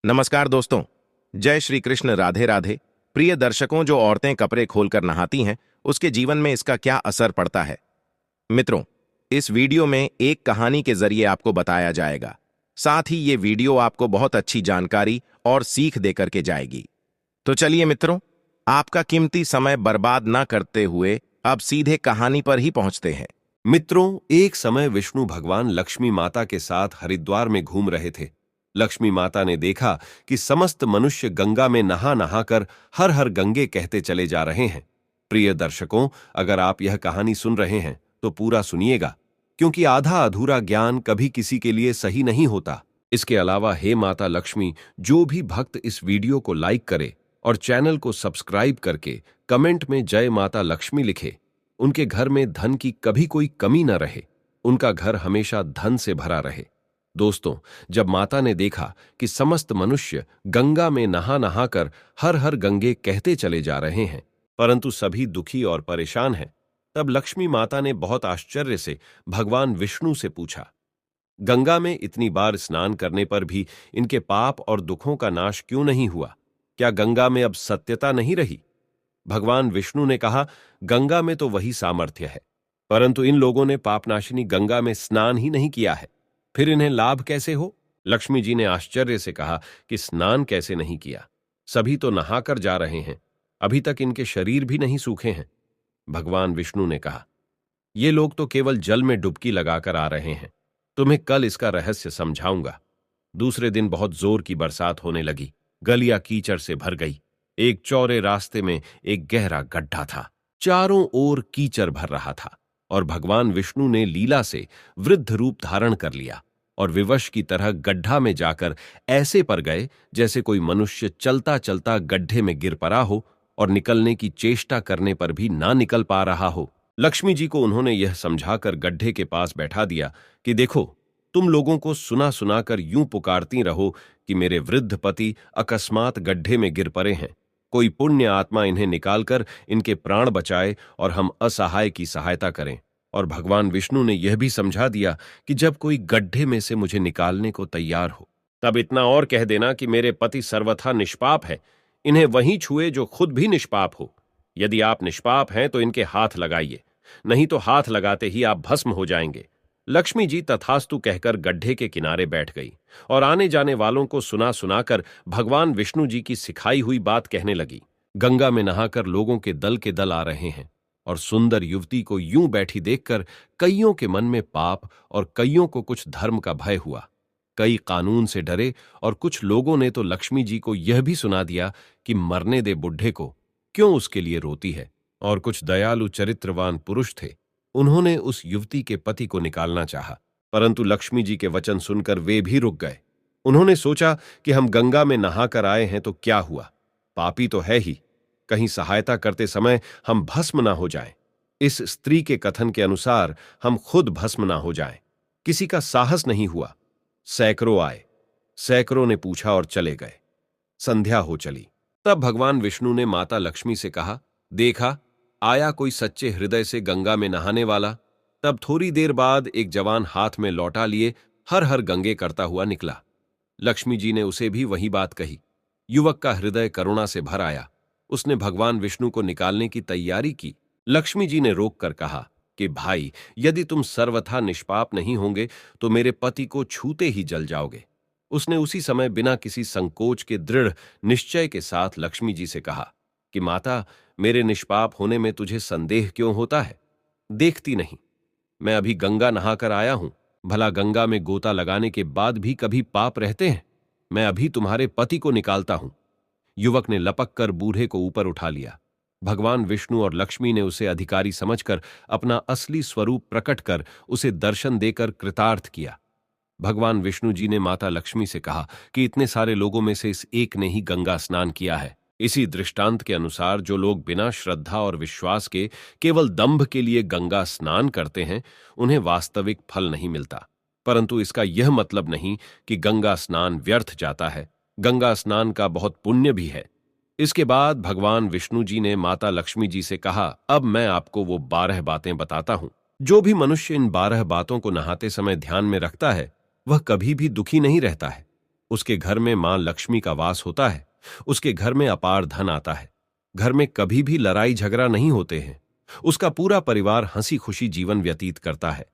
नमस्कार दोस्तों। जय श्री कृष्ण। राधे राधे। प्रिय दर्शकों, जो औरतें कपड़े खोलकर नहाती हैं उसके जीवन में इसका क्या असर पड़ता है। मित्रों, इस वीडियो में एक कहानी के जरिए आपको बताया जाएगा। साथ ही ये वीडियो आपको बहुत अच्छी जानकारी और सीख देकर के जाएगी। तो चलिए मित्रों, आपका कीमती समय बर्बाद ना करते हुए अब सीधे कहानी पर ही पहुंचते हैं। मित्रों, एक समय विष्णु भगवान लक्ष्मी माता के साथ हरिद्वार में घूम रहे थे। लक्ष्मी माता ने देखा कि समस्त मनुष्य गंगा में नहा नहाकर हर हर गंगे कहते चले जा रहे हैं। प्रिय दर्शकों, अगर आप यह कहानी सुन रहे हैं तो पूरा सुनिएगा, क्योंकि आधा अधूरा ज्ञान कभी किसी के लिए सही नहीं होता। इसके अलावा हे माता लक्ष्मी, जो भी भक्त इस वीडियो को लाइक करे और चैनल को सब्सक्राइब करके कमेंट में जय माता लक्ष्मी लिखे, उनके घर में धन की कभी कोई कमी न रहे, उनका घर हमेशा धन से भरा रहे। दोस्तों, जब माता ने देखा कि समस्त मनुष्य गंगा में नहा नहाकर हर हर गंगे कहते चले जा रहे हैं, परंतु सभी दुखी और परेशान हैं, तब लक्ष्मी माता ने बहुत आश्चर्य से भगवान विष्णु से पूछा, गंगा में इतनी बार स्नान करने पर भी इनके पाप और दुखों का नाश क्यों नहीं हुआ? क्या गंगा में अब सत्यता नहीं रही? भगवान विष्णु ने कहा, गंगा में तो वही सामर्थ्य है, परंतु इन लोगों ने पापनाशिनी गंगा में स्नान ही नहीं किया है, फिर इन्हें लाभ कैसे हो? लक्ष्मी जी ने आश्चर्य से कहा कि स्नान कैसे नहीं किया? सभी तो नहाकर जा रहे हैं, अभी तक इनके शरीर भी नहीं सूखे हैं। भगवान विष्णु ने कहा, ये लोग तो केवल जल में डुबकी लगाकर आ रहे हैं, तुम्हें कल इसका रहस्य समझाऊंगा। दूसरे दिन बहुत जोर की बरसात होने लगी, गलियां कीचड़ से भर गई। एक चौड़े रास्ते में एक गहरा गड्ढा था, चारों ओर कीचड़ भर रहा था, और भगवान विष्णु ने लीला से वृद्ध रूप धारण कर लिया और विवश की तरह गड्ढा में जाकर ऐसे पर गए जैसे कोई मनुष्य चलता चलता गड्ढे में गिर पड़ा हो और निकलने की चेष्टा करने पर भी ना निकल पा रहा हो। लक्ष्मी जी को उन्होंने यह समझाकर गड्ढे के पास बैठा दिया कि देखो, तुम लोगों को सुना सुनाकर यूं पुकारती रहो कि मेरे वृद्ध पति अकस्मात गड्ढे में गिर पड़े हैं, कोई पुण्य आत्मा इन्हें निकालकर इनके प्राण बचाए और हम असहाय की सहायता करें। और भगवान विष्णु ने यह भी समझा दिया कि जब कोई गड्ढे में से मुझे निकालने को तैयार हो, तब इतना और कह देना कि मेरे पति सर्वथा निष्पाप है, इन्हें वहीं छुए जो खुद भी निष्पाप हो। यदि आप निष्पाप हैं तो इनके हाथ लगाइए, नहीं तो हाथ लगाते ही आप भस्म हो जाएंगे। लक्ष्मी जी तथास्तु कहकर गड्ढे के किनारे बैठ गई और आने जाने वालों को सुना सुनाकर भगवान विष्णु जी की सिखाई हुई बात कहने लगी। गंगा में नहाकर लोगों के दल आ रहे हैं, और सुंदर युवती को यूं बैठी देखकर कईयों के मन में पाप और कईयों को कुछ धर्म का भय हुआ। कई कानून से डरे और कुछ लोगों ने तो लक्ष्मी जी को यह भी सुना दिया कि मरने दे बुढ़े को, क्यों उसके लिए रोती है। और कुछ दयालु चरित्रवान पुरुष थे, उन्होंने उस युवती के पति को निकालना चाहा, परंतु लक्ष्मी जी के वचन सुनकर वे भी रुक गए। उन्होंने सोचा कि हम गंगा में नहाकर आए हैं तो क्या हुआ, पापी तो है ही, कहीं सहायता करते समय हम भस्म ना हो जाएं। इस स्त्री के कथन के अनुसार हम खुद भस्म ना हो जाएं। किसी का साहस नहीं हुआ। सैकड़ों आए, सैकड़ों ने पूछा और चले गए। संध्या हो चली। तब भगवान विष्णु ने माता लक्ष्मी से कहा, देखा, आया कोई सच्चे हृदय से गंगा में नहाने वाला। तब थोड़ी देर बाद एक जवान हाथ में लौटा लिए हर हर गंगे करता हुआ निकला। लक्ष्मी जी ने उसे भी वही बात कही। युवक का हृदय करुणा से भर आया। उसने भगवान विष्णु को निकालने की तैयारी की। लक्ष्मी जी ने रोककर कहा कि भाई, यदि तुम सर्वथा निष्पाप नहीं होंगे तो मेरे पति को छूते ही जल जाओगे। उसने उसी समय बिना किसी संकोच के दृढ़ निश्चय के साथ लक्ष्मी जी से कहा कि माता, मेरे निष्पाप होने में तुझे संदेह क्यों होता है? देखती नहीं, मैं अभी गंगा नहाकर आया हूं। भला गंगा में गोता लगाने के बाद भी कभी पाप रहते हैं? मैं अभी तुम्हारे पति को निकालता हूं। युवक ने लपक कर बूढ़े को ऊपर उठा लिया। भगवान विष्णु और लक्ष्मी ने उसे अधिकारी समझकर अपना असली स्वरूप प्रकट कर उसे दर्शन देकर कृतार्थ किया। भगवान विष्णु जी ने माता लक्ष्मी से कहा कि इतने सारे लोगों में से इस एक ने ही गंगा स्नान किया है। इसी दृष्टांत के अनुसार जो लोग बिना श्रद्धा और विश्वास के केवल दंभ के लिए गंगा स्नान करते हैं, उन्हें वास्तविक फल नहीं मिलता। परंतु इसका यह मतलब नहीं कि गंगा स्नान व्यर्थ जाता है। गंगा स्नान का बहुत पुण्य भी है। इसके बाद भगवान विष्णु जी ने माता लक्ष्मी जी से कहा, अब मैं आपको वो 12 बातें बताता हूं। जो भी मनुष्य इन 12 बातों को नहाते समय ध्यान में रखता है, वह कभी भी दुखी नहीं रहता है। उसके घर में मां लक्ष्मी का वास होता है। उसके घर में अपार धन आता है। घर में कभी भी लड़ाई झगड़ा नहीं होते हैं। उसका पूरा परिवार हंसी खुशी जीवन व्यतीत करता है।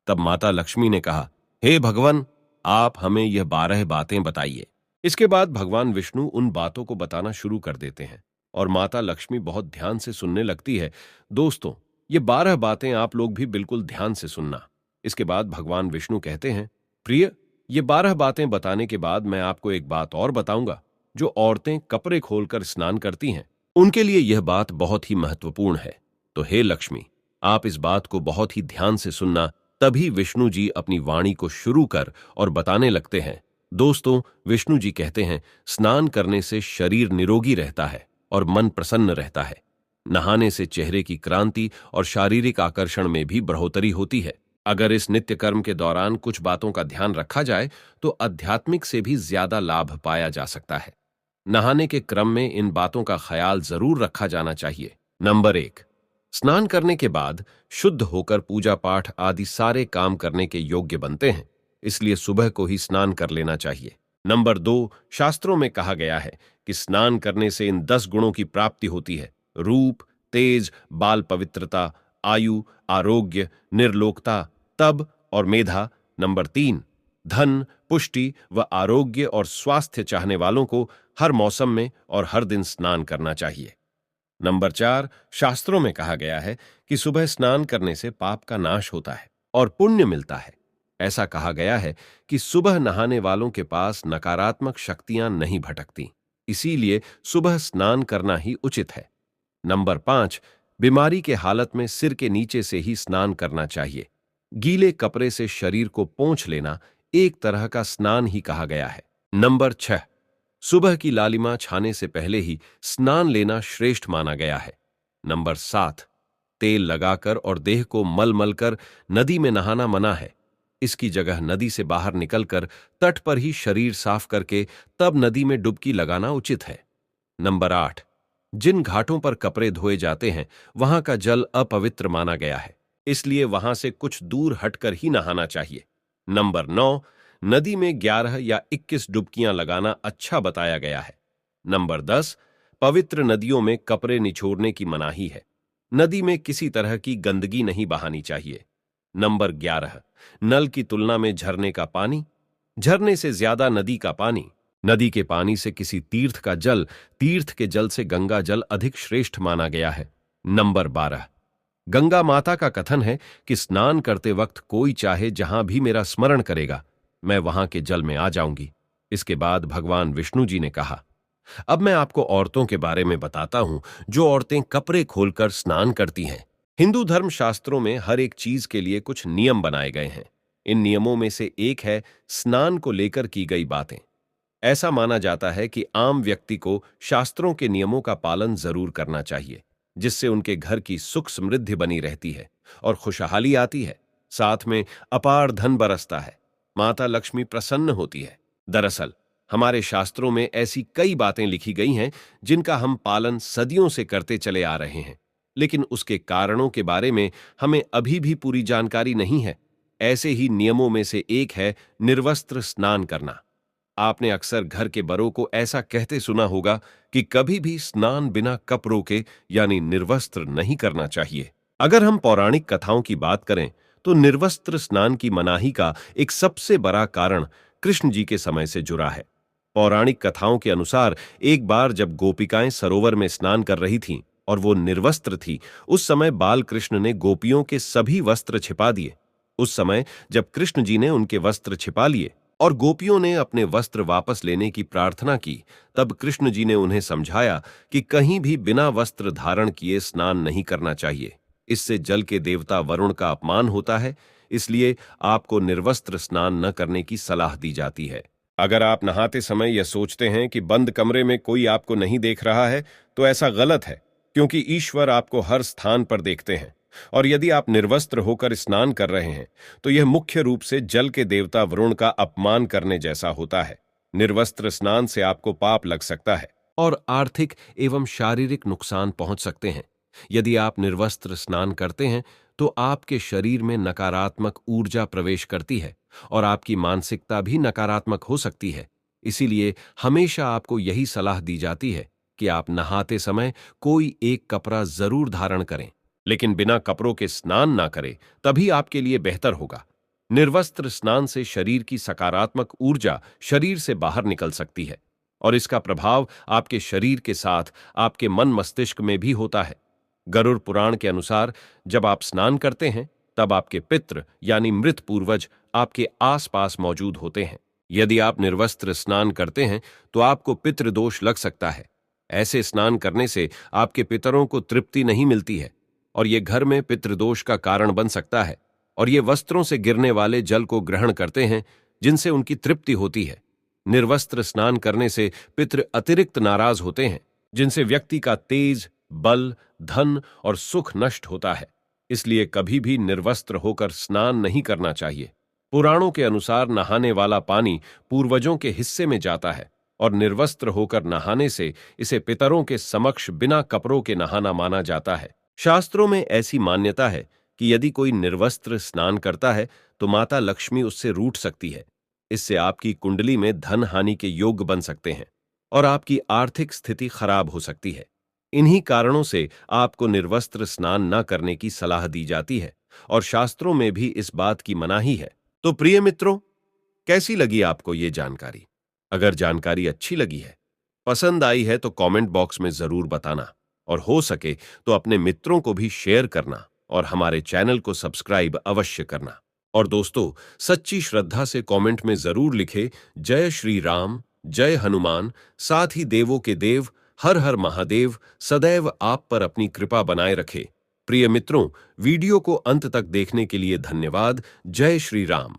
तब माता लक्ष्मी ने कहा, हे भगवान, आप हमें यह 12 बातें बताइए। इसके बाद भगवान विष्णु उन बातों को बताना शुरू कर देते हैं और माता लक्ष्मी बहुत ध्यान से सुनने लगती है। दोस्तों, ये 12 बातें आप लोग भी बिल्कुल ध्यान से सुनना। इसके बाद भगवान विष्णु कहते हैं, प्रिय, ये 12 बातें बताने के बाद मैं आपको एक बात और बताऊंगा। जो औरतें कपड़े खोलकर स्नान करती हैं, उनके लिए यह बात बहुत ही महत्वपूर्ण है। तो हे लक्ष्मी, आप इस बात को बहुत ही ध्यान से सुनना। तभी विष्णु जी अपनी वाणी को शुरू कर और बताने लगते हैं। दोस्तों, विष्णु जी कहते हैं, स्नान करने से शरीर निरोगी रहता है और मन प्रसन्न रहता है। नहाने से चेहरे की क्रांति और शारीरिक आकर्षण में भी बढ़ोतरी होती है। अगर इस नित्य कर्म के दौरान कुछ बातों का ध्यान रखा जाए तो आध्यात्मिक से भी ज्यादा लाभ पाया जा सकता है। नहाने के क्रम में इन बातों का ख्याल जरूर रखा जाना चाहिए। नंबर 1, स्नान करने के बाद शुद्ध होकर पूजा पाठ आदि सारे काम करने के योग्य बनते हैं, इसलिए सुबह को ही स्नान कर लेना चाहिए। नंबर 2, शास्त्रों में कहा गया है कि स्नान करने से इन 10 गुणों की प्राप्ति होती है: रूप, तेज, बाल पवित्रता, आयु, आरोग्य, निर्लोकता, तप और मेधा। नंबर 3, धन, पुष्टि व आरोग्य और स्वास्थ्य चाहने वालों को हर मौसम में और हर दिन स्नान करना चाहिए। नंबर 4, शास्त्रों में कहा गया है कि सुबह स्नान करने से पाप का नाश होता है और पुण्य मिलता है। ऐसा कहा गया है कि सुबह नहाने वालों के पास नकारात्मक शक्तियां नहीं भटकती, इसीलिए सुबह स्नान करना ही उचित है। नंबर 5, बीमारी के हालत में सिर के नीचे से ही स्नान करना चाहिए। गीले कपड़े से शरीर को पोंछ लेना एक तरह का स्नान ही कहा गया है। नंबर 6, सुबह की लालिमा छाने से पहले ही स्नान लेना श्रेष्ठ माना गया है। नंबर 7, तेल लगाकर और देह को मल मल कर नदी में नहाना मना है। इसकी जगह नदी से बाहर निकलकर तट पर ही शरीर साफ करके तब नदी में डुबकी लगाना उचित है। नंबर 8, जिन घाटों पर कपड़े धोए जाते हैं वहां का जल अपवित्र माना गया है, इसलिए वहां से कुछ दूर हटकर ही नहाना चाहिए। नंबर 9, नदी में 11 या 21 डुबकियां लगाना अच्छा बताया गया है। नंबर 10, पवित्र नदियों में कपड़े निचोड़ने की मनाही है। नदी में किसी तरह की गंदगी नहीं बहानी चाहिए। नंबर 11, नल की तुलना में झरने का पानी, झरने से ज्यादा नदी का पानी, नदी के पानी से किसी तीर्थ का जल, तीर्थ के जल से गंगा जल अधिक श्रेष्ठ माना गया है। नंबर 12, गंगा माता का कथन है कि स्नान करते वक्त कोई चाहे जहां भी मेरा स्मरण करेगा, मैं वहां के जल में आ जाऊंगी। इसके बाद भगवान विष्णु जी ने कहा, अब मैं आपको औरतों के बारे में बताता हूं जो औरतें कपड़े खोलकर स्नान करती हैं। हिंदू धर्म शास्त्रों में हर एक चीज के लिए कुछ नियम बनाए गए हैं। इन नियमों में से एक है स्नान को लेकर की गई बातें। ऐसा माना जाता है कि आम व्यक्ति को शास्त्रों के नियमों का पालन जरूर करना चाहिए, जिससे उनके घर की सुख समृद्धि बनी रहती है और खुशहाली आती है। साथ में अपार धन बरसता है, माता लक्ष्मी प्रसन्न होती है। दरअसल हमारे शास्त्रों में ऐसी कई बातें लिखी गई हैं जिनका हम पालन सदियों से करते चले आ रहे हैं, लेकिन उसके कारणों के बारे में हमें अभी भी पूरी जानकारी नहीं है। ऐसे ही नियमों में से एक है निर्वस्त्र स्नान करना। आपने अक्सर घर के बड़ों को ऐसा कहते सुना होगा कि कभी भी स्नान बिना कपड़ों के यानी निर्वस्त्र नहीं करना चाहिए। अगर हम पौराणिक कथाओं की बात करें तो निर्वस्त्र स्नान की मनाही का एक सबसे बड़ा कारण कृष्ण जी के समय से जुड़ा है। पौराणिक कथाओं के अनुसार एक बार जब गोपिकाएं सरोवर में स्नान कर रही थीं और वो निर्वस्त्र थी, उस समय बाल कृष्ण ने गोपियों के सभी वस्त्र छिपा दिए। उस समय जब कृष्ण जी ने उनके वस्त्र छिपा लिए और गोपियों ने अपने वस्त्र वापस लेने की प्रार्थना की, तब कृष्ण जी ने उन्हें समझाया कि कहीं भी बिना वस्त्र धारण किए स्नान नहीं करना चाहिए। इससे जल के देवता वरुण का अपमान होता है, इसलिए आपको निर्वस्त्र स्नान न करने की सलाह दी जाती है। अगर आप नहाते समय यह सोचते हैं कि बंद कमरे में कोई आपको नहीं देख रहा है, तो ऐसा गलत है, क्योंकि ईश्वर आपको हर स्थान पर देखते हैं। और यदि आप निर्वस्त्र होकर स्नान कर रहे हैं तो यह मुख्य रूप से जल के देवता वरुण का अपमान करने जैसा होता है। निर्वस्त्र स्नान से आपको पाप लग सकता है और आर्थिक एवं शारीरिक नुकसान पहुंच सकते हैं। यदि आप निर्वस्त्र स्नान करते हैं तो आपके शरीर में नकारात्मक ऊर्जा प्रवेश करती है और आपकी मानसिकता भी नकारात्मक हो सकती है। इसीलिए हमेशा आपको यही सलाह दी जाती है कि आप नहाते समय कोई एक कपड़ा जरूर धारण करें, लेकिन बिना कपड़ों के स्नान ना करें, तभी आपके लिए बेहतर होगा। निर्वस्त्र स्नान से शरीर की सकारात्मक ऊर्जा शरीर से बाहर निकल सकती है और इसका प्रभाव आपके शरीर के साथ आपके मन मस्तिष्क में भी होता है। गरुड़ पुराण के अनुसार जब आप स्नान करते हैं तब आपके पितृ यानी मृत पूर्वज आपके आसपास मौजूद होते हैं। यदि आप निर्वस्त्र स्नान करते हैं तो आपको पितृदोष लग सकता है। ऐसे स्नान करने से आपके पितरों को तृप्ति नहीं मिलती है और ये घर में पितृदोष का कारण बन सकता है और ये वस्त्रों से गिरने वाले जल को ग्रहण करते हैं जिनसे उनकी तृप्ति होती है। निर्वस्त्र स्नान करने से पितृ अतिरिक्त नाराज होते हैं जिनसे व्यक्ति का तेज, बल, धन और सुख नष्ट होता है। इसलिए कभी भी निर्वस्त्र होकर स्नान नहीं करना चाहिए। पुराणों के अनुसार नहाने वाला पानी पूर्वजों के हिस्से में जाता है और निर्वस्त्र होकर नहाने से इसे पितरों के समक्ष बिना कपड़ों के नहाना माना जाता है। शास्त्रों में ऐसी मान्यता है कि यदि कोई निर्वस्त्र स्नान करता है तो माता लक्ष्मी उससे रूठ सकती है। इससे आपकी कुंडली में धन हानि के योग बन सकते हैं और आपकी आर्थिक स्थिति खराब हो सकती है। इन्हीं कारणों से आपको निर्वस्त्र स्नान न करने की सलाह दी जाती है और शास्त्रों में भी इस बात की मनाही है। तो प्रिय मित्रों, कैसी लगी आपको ये जानकारी? अगर जानकारी अच्छी लगी है, पसंद आई है तो कमेंट बॉक्स में जरूर बताना और हो सके तो अपने मित्रों को भी शेयर करना और हमारे चैनल को सब्सक्राइब अवश्य करना। और दोस्तों, सच्ची श्रद्धा से कमेंट में जरूर लिखे जय श्री राम, जय हनुमान, साथ ही देवों के देव हर हर महादेव सदैव आप पर अपनी कृपा बनाए रखे। प्रिय मित्रों, वीडियो को अंत तक देखने के लिए धन्यवाद। जय श्री राम।